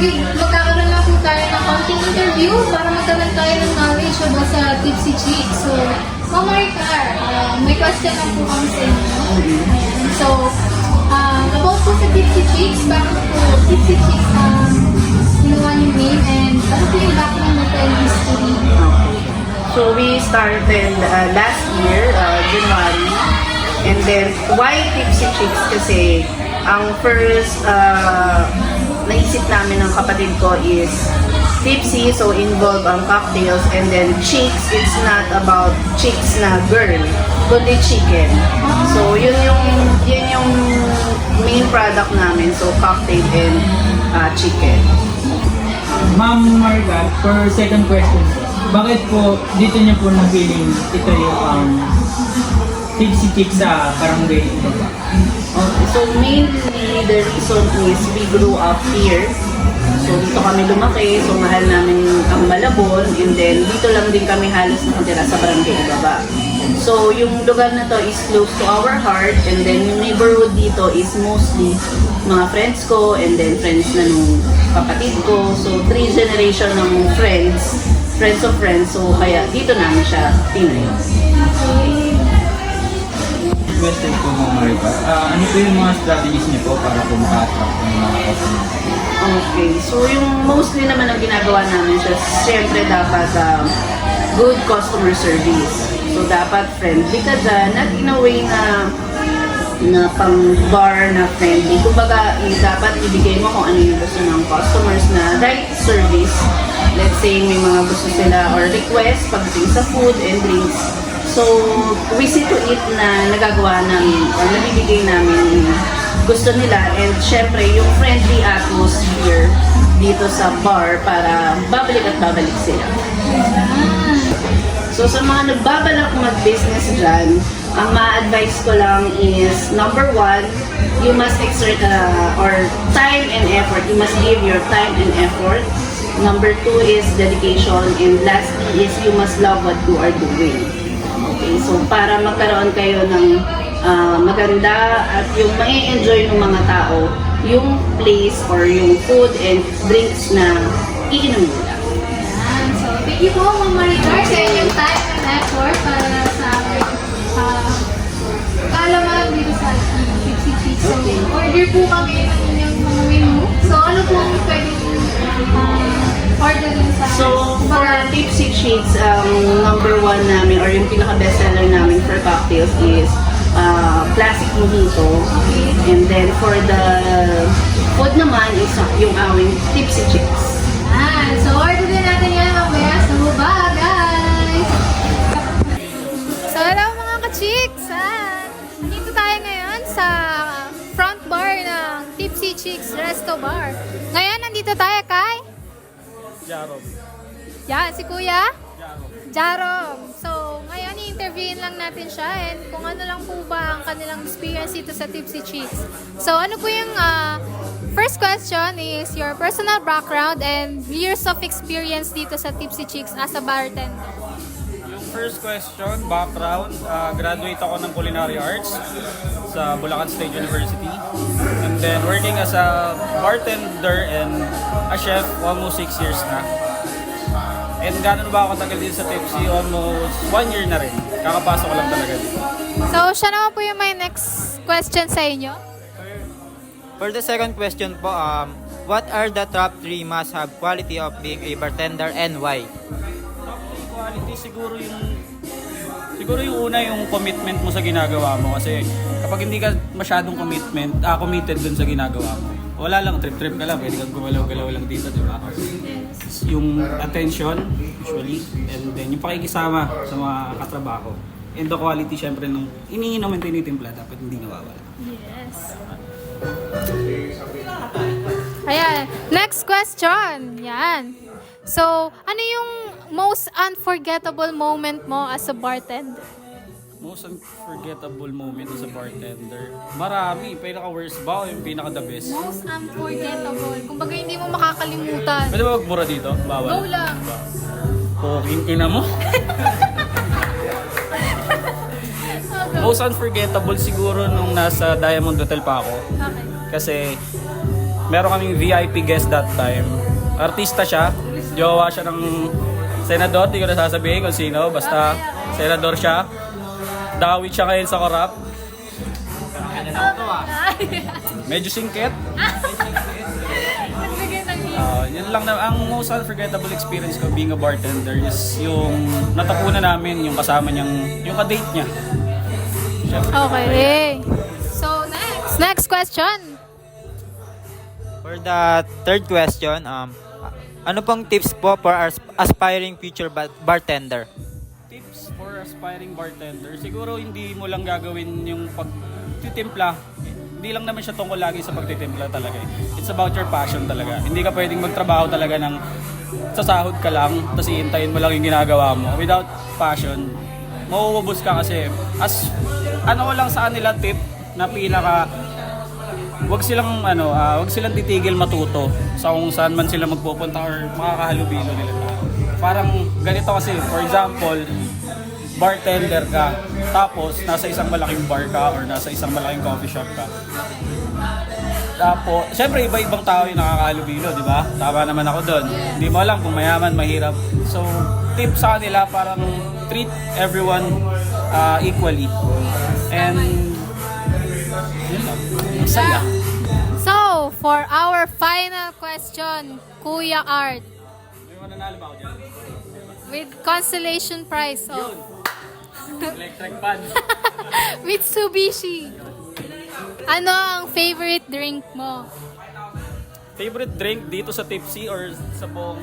magkakaroon na po tayo ng konting interview para magkaroon tayo ng knowledge about sa Tipsy Chicks. So, Ma'am Maricar, may question lang po kami sa inyo. Ayan. So, about po sa Tipsy Chicks, bakit po Tipsy Chicks kinuha yung name and ano po yung background na tayo history? Okay. So we started last year, January. And then, why Tipsy Chicks? Kasi ang first naisip namin ng kapatid ko is tipsy, so involve ang cocktails, and then chicks, it's not about chicks na girl, kundi chicken. So yun yung main product namin, so cocktail and chicken. Ma'am Marga, for second question, bakit po dito niyo po napiling ito yung Tipsy Chicks sa Barangay Ibaba? Okay, so mainly the reason is we grew up here. So dito kami lumaki, so mahal namin ang Malabon, and then dito lang din kami halos nakatira sa Barangay Ibaba. So yung lugar na to is close to our heart, and then yung neighborhood dito is mostly mga friends ko, and then friends na nung kapatid ko. So 3 generation ng friends of friends, so kaya dito namin siya tinayo. Question po Ma'am Marga, ano po yung mga strategies niyo po para po maka-attract ng mga customers? Okay, so yung mostly naman ang ginagawa namin siya, siyempre dapat good customer service. So dapat friendly ka dyan, not in a way na pang bar na friendly. Kumbaga, dapat ibigay mo kung ano yung gusto ng customers na right service. Let's say may mga gusto sila or request pagdating sa food and drinks. So, we see to it na nagagawa namin or nabibigay namin gusto nila, and syempre yung friendly atmosphere dito sa bar para babalik at babalik sila. So sa mga nagbabalak mag-business dyan, ang ma-advise ko lang is number 1, you must exert or time and effort. You must give your time and effort. Number 2 is dedication, and lastly is you must love what you are doing. Okay, so para magkaroon kayo ng maganda at yung mai-enjoy ng mga tao yung place or yung food and drinks na iinom nila. Ayan. So, thank you po Ma'am Maricar sa inyong time and effort para sa aming kaalaman dito sa Tipsy Chicks. So, order po kami ng inyong mga menu. So, ano po ang pwedeng order din sa So, for Tipsy Chicks, number 1 namin or yung pinaka-bestseller namin for cocktails is classic mojito. And then for the food naman is yung aming Tipsy Chicks. So, order din natin yan mamaya sa baba, guys! So, hello mga ka-chicks! Dito tayo ngayon sa front bar ng Tipsy Chicks Resto Bar. Ngayon, nandito tayo kay Jarob. yan, si Kuya? Jarom. So, ngayon i-interviewin lang natin siya and kung ano lang po ba ang kanilang experience dito sa Tipsy Chicks. So, ano po yung first question is your personal background and years of experience dito sa Tipsy Chicks as a bartender. Yung first question, background, graduate ako ng Culinary Arts sa Bulacan State University. And then working as a bartender and a chef almost 6 years na. And gano'n ba ako tagal dito sa Tipsy? Almost 1 year na rin. Kakapasok ko lang talaga dito. So, siya naman po yung may next question sa inyo. For the second question po, what are the top 3 must-have quality of being a bartender and why? Top quality siguro yung una yung commitment mo sa ginagawa mo. Kasi kapag hindi ka masyadong committed dun sa ginagawa mo, wala lang, trip-trip ka lang, pwede kang gumalaw-galaw lang dito, di ba? Yung attention, usually, and then yung pakikisama sa mga katrabaho. And the quality, syempre, nung iniinom at tinitimpla, dapat hindi nawawala. Yes. Ayan. Next question. Yan. So, ano yung most unforgettable moment mo as a bartender? Most unforgettable moment as a bartender. Marami. Pinaka-worst ba o yung pinaka-the best? Most unforgettable. Kumbaga hindi mo makakalimutan. Pwede ba magmura dito? Bawal. Go lang. Poking ina mo. Most unforgettable siguro nung nasa Diamond Hotel pa ako. Okay. Kasi meron kaming VIP guest that time. Artista siya, jowa siya ng senador, di ko na sasabihin kung sino, basta senador siya. Dawit siya ngayon sa korap. Medyo singkit. Yun lang na, ang most unforgettable experience ko being a bartender is yung natapunan namin yung kasama niyang, yung ka-date niya. Siyempre. Okay. So, next question. For the third question, ano pong tips po for aspiring future bartender? Tips for aspiring bartender, siguro hindi mo lang gagawin yung pagtitimpla. Hindi lang naman siya tungkol lagi sa pagtitimpla talaga. It's about your passion talaga. Hindi ka pwedeng magtrabaho talaga ng sasahod ka lang, tapos iintayin mo lang yung ginagawa mo. Without passion, mauubos ka kasi. As ano lang sa kanila tip na pinaka, wag silang titigil matuto sa kung saan man sila magpupunta or makakahalubilo nila. Parang ganito kasi, for example, bartender ka, tapos nasa isang malaking bar ka or nasa isang malaking coffee shop ka. Tapos, syempre iba-ibang tao yung nakakahalubilo, di ba? Tama naman ako doon. Hindi mo alam kung mayaman, mahirap. So, tip sa kanila, parang treat everyone equally. And, yun lang. Masaya. So, for our final question, Kuya Art, May mananalo ba ako dyan? with consolation prize of Electric fan. Mitsubishi. Ano ang favorite drink mo? Favorite drink dito sa Tipsy or sa buong...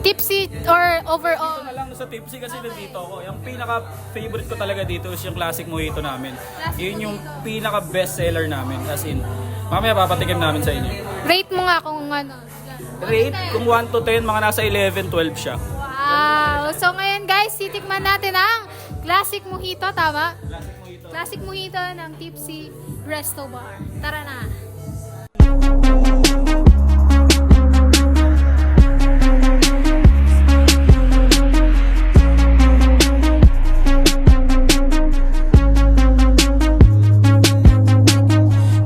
Tipsy or overall? Ito na lang sa Tipsy kasi nandito ako. Yung pinaka-favorite ko talaga dito is yung classic mojito namin. Classic Yun yung mojito. pinaka-best seller namin. As in, mamaya papatikim namin sa inyo. Rate mo nga kung ano. Rate, kung 1 to 10, mga nasa 11, 12 siya. Wow! So ngayon guys, titikman natin ang classic mojito, tama? Classic mojito. Classic mojito ng Tipsy Resto Bar. Tara na!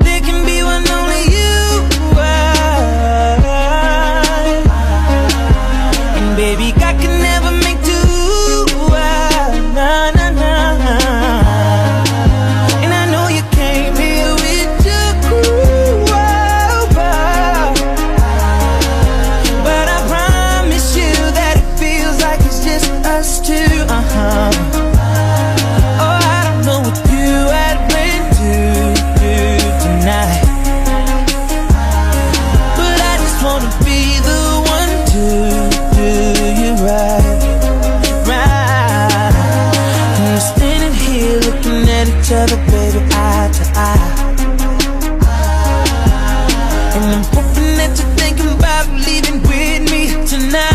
There can be one only you are. And baby, God can never make two. Nah, nah, nah. And I know you came here with your crew. But I promise you that it feels like it's just us two. Oh, I don't know what you had planned to do tonight, but I just wanna be the one to do you right, right. And we're standing here looking at each other, baby, eye to eye. And I'm hoping that you're thinking about leaving with me tonight.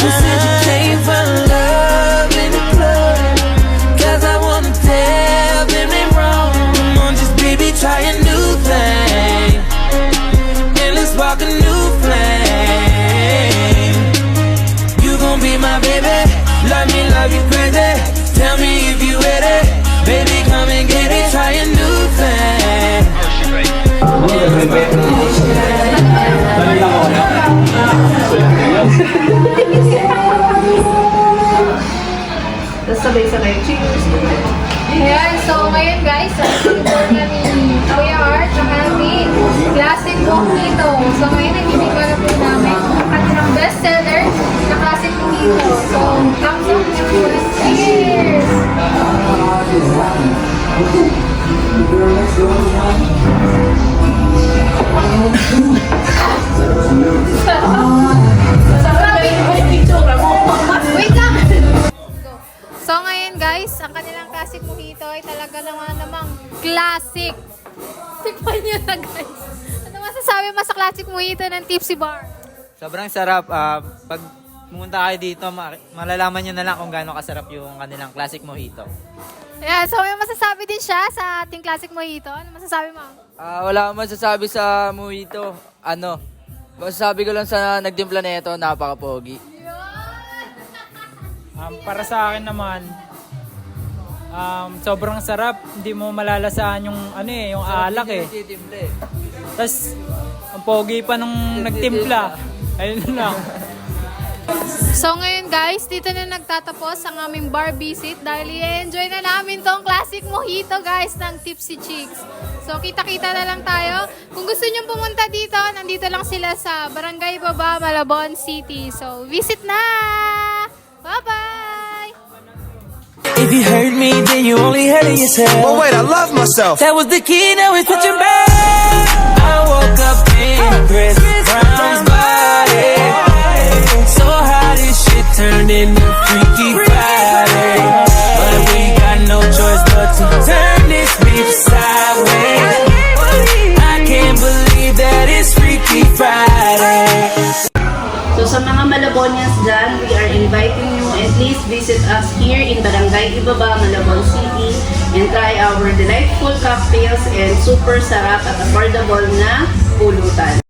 You said you came for love in the club, 'cause I wanna tell them they wrong. Come on, just baby, try a new thing, and let's spark a new flame. You gon' be my baby, love you crazy. Tell me if you ready, baby, come and get it. Try a new thing. Tapos sabay-sabay, cheers! Ayan, so ngayon guys, sinipon na ni Kuya Art ang aming classic mojito. So ngayon, nagibigay na po namin ang kanilang bestseller na classic mojito. So, thumbs up na po. Cheers! Wait lang! So ngayon guys, ang kanilang classic mojito ay talaga namang classic. Tikman nyo na guys. Ano masasabi mo sa classic mojito ng Tipsy Bar? Sobrang sarap. Pag pumunta kayo dito, malalaman nyo na lang kung gaano kasarap yung kanilang classic mojito. Yeah, so may masasabi din siya sa ating classic mojito. Ano masasabi mo? Wala akong masasabi sa mojito. Masasabi ko lang sa nagtimpla na ito, napaka-pogi. Para sa akin naman, sobrang sarap. Hindi mo malalasaan yung yung alak eh. Titimpla eh. Tapos, ang pogi pa nung nagtimpla. Ayun lang. So ngayon guys, dito na nagtatapos ang aming bar visit dahil i-enjoy na namin tong classic mojito guys ng Tipsy Chicks. So kita-kita na lang tayo. Kung gusto nyo pumunta dito, nandito lang sila sa Barangay Baba, Malabon City. So visit na! Bye-bye! If you hurt me, then you only hurt yourself. Oh wait, I love myself. That was the key, now it's touching back. I woke up in Chris Brown's body. So how this shit turned into Freaky Friday. But we got no choice but to turn this bitch sideways. I can't believe that it's Freaky Friday. So sa mga Malabonians dyan, we are inviting you at least visit us here in Barangay Ibaba, Malabon City and try our delightful cocktails and super sarap at affordable na pulutan.